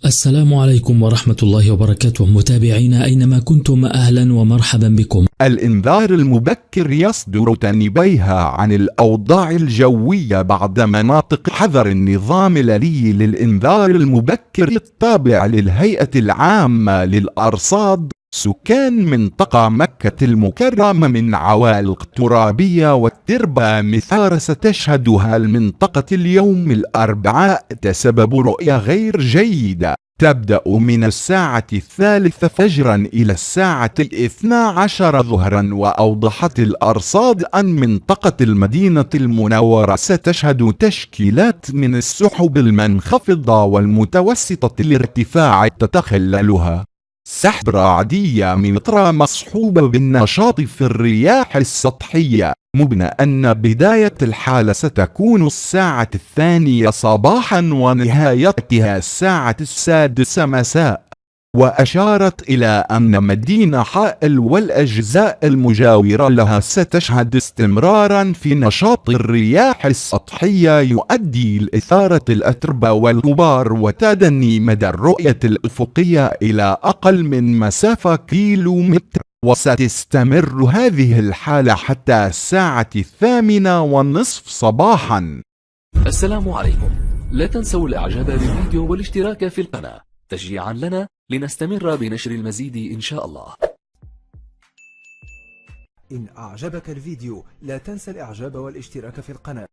السلام عليكم ورحمة الله وبركاته متابعينا أينما كنتم، أهلا ومرحبا بكم. الإنذار المبكر يصدر تنبيها عن الأوضاع الجوية بعد مناطق حظر النظام الآلي للإنذار المبكر التابع للهيئة العامة للأرصاد. سكان منطقة مكة المكرمة من عوالق ترابية والتربة مثار ستشهدها المنطقة اليوم الأربعاء بسبب رؤية غير جيدة تبدأ من الساعة 3 فجرا إلى الساعة 12 ظهرا. وأوضحت الأرصاد أن منطقة المدينة المنورة ستشهد تشكيلات من السحب المنخفضة والمتوسطة الارتفاع تتخللها سحب رعدية مطرة مصحوبة بالنشاط في الرياح السطحية، مبنى أن بداية الحالة ستكون الساعة 2 صباحا ونهايتها الساعة 6 مساء. وأشارت إلى أن مدينة حائل والأجزاء المجاورة لها ستشهد استمرارا في نشاط الرياح السطحية يؤدي لإثارة الأتربة والغبار وتدني مدى الرؤية الأفقية إلى أقل من مسافة كيلومتر. وستستمر هذه الحالة حتى الساعة 8:30 صباحا. السلام عليكم، لا تنسوا الإعجاب بالفيديو والاشتراك في القناة تشجيعا لنا لنستمر بنشر المزيد إن شاء الله. إن أعجبك الفيديو لا تنسى الإعجاب والاشتراك في القناة.